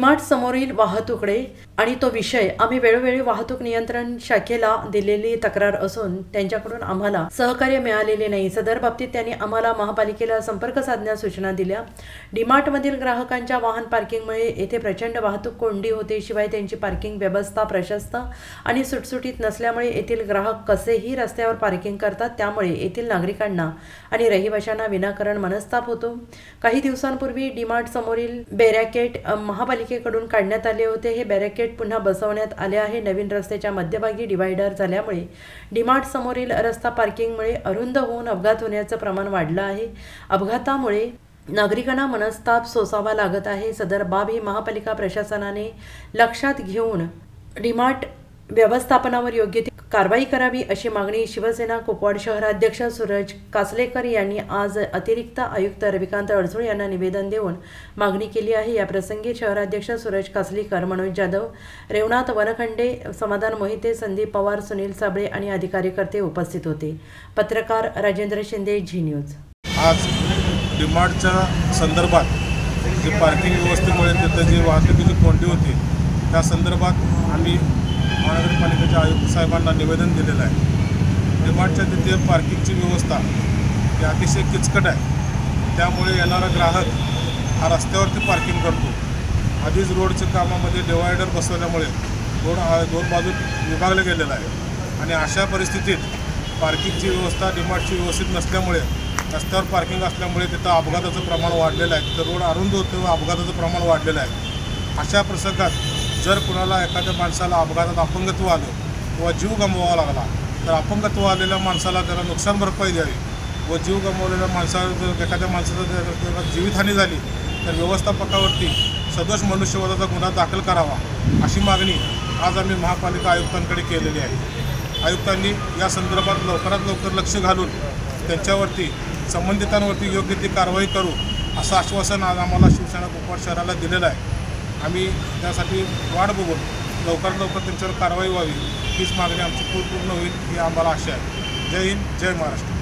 डीमार्ट समोरील वाहतुकडे आणि तो विषय आम्ही वेळोवेळी वाहतूक नियंत्रण शाखेला दिलेली तक्रार असून त्यांच्याकडून आम्हाला सहकार्य मिळालेले नाही। सदर बाबतीत त्यांनी आम्हाला महापालिकेला संपर्क साधण्यास सूचना दिल्या। डीमार्टमधील ग्राहकांच्या वाहन पार्किंगमुळे येथे प्रचंड वाहतूक कोंडी होते। शिवाय त्यांची पार्किंग व्यवस्था प्रशस्त आणि सुटसुटीत नसल्यामुळे येथील ग्राहक कसेही रस्त्यावर पार्किंग करतात, त्यामुळे येथील नागरिकांना आणि रहिवाशांना विनाकारण मनस्ताप होतो। काही दिवसांपूर्वी डीमार्ट समोरील बॅरिकेड महापालिकेकडून काढण्यात आले होते। हे बॅरिकेड पुन्हा बसवण्यात आले आहे। नवीन रस्त्याच्या मध्यभागी डिवायडर झाल्यामुळे डीमार्ट समोरील रस्ता पार्किंगमुळे अरुंद होऊन अपघात होण्याचं प्रमाण वाढलं आहे। अपघातामुळे नागरिकांना मनस्ताप सोसावा लागत आहे। सदर बाब ही महापालिका प्रशासनाने लक्षात घेऊन डीमार्ट व्यवस्थापनावर योग्य ती कारवाई करावी अशी मागणी शिवसेना कुपवाड शहराध्यक्ष सूरज कासलेकर यांनी आज अतिरिक्त आयुक्त रविकांत अडसूळ यांना निवेदन देऊन मागणी केली आहे। या प्रसंगी शहराध्यक्ष सूरज कासलेकर, मनोज जाधव, रेवनाथ वनखंडे, समाधान मोहिते, संदीप पवार, सुनील साबळे आणि अधिकारी उपस्थित होते। पत्रकार राजेंद्र शिंदे, झी न्यूज। आज डीमार्टच्या संदर्भात जे पार्किंग व्यवस्थेमुळे तिथे जी वाहतुकीची कोंडी होती त्या संदर्भात आम्ही महानगरपालिकेच्या आयुक्त साहेबांना निवेदन दिलेलं आहे। डीमार्टच्या तिथे पार्किंगची व्यवस्था ही अतिशय किचकट आहे, त्यामुळे येणारा ग्राहक हा रस्त्यावरती पार्किंग करतो। आधीच रोडच्या कामामध्ये डिवायडर बसवल्यामुळे रोड दोन बाजूत विभागला गेलेला आहे आणि अशा परिस्थितीत पार्किंगची व्यवस्था डीमार्टची व्यवस्थित नसल्यामुळे रस्त्यावर पार्किंग असल्यामुळे तिथं अपघाताचं प्रमाण वाढलेलं आहे। तिथं रोड अरुंद होतं व अपघाताचं प्रमाण वाढलेलं आहे। अशा प्रसंगात जर कुणाला एखाद्या माणसाला अपघातात अपंगत्व आलं किंवा जीव गमवावा लागला तर अपंगत्व आलेल्या माणसाला त्याला नुकसान भरपाई द्यावी व जीव गमवलेल्या माणसाला जर एखाद्या माणसाचा जीवितहानी झाली तर व्यवस्थापकावरती सदोष मनुष्यवधाचा गुन्हा दाखल करावा अशी मागणी आज आम्ही महापालिका आयुक्तांकडे केलेली आहे। आयुक्तांनी या संदर्भात लवकरात लवकर लक्ष घालून त्यांच्यावरती संबंधितांवरती योग्य ती कारवाई करू असं आश्वासन आज आम्हाला शिवसेना कुपवाड शहराला दिलेलं आहे। आम्ही त्यासाठी वाट बघून लवकरात लवकर त्यांच्यावर कारवाई व्हावी हीच मागणी आमची पूर्ण होईल ही आम्हाला आशा आहे। जय हिंद, जय महाराष्ट्र।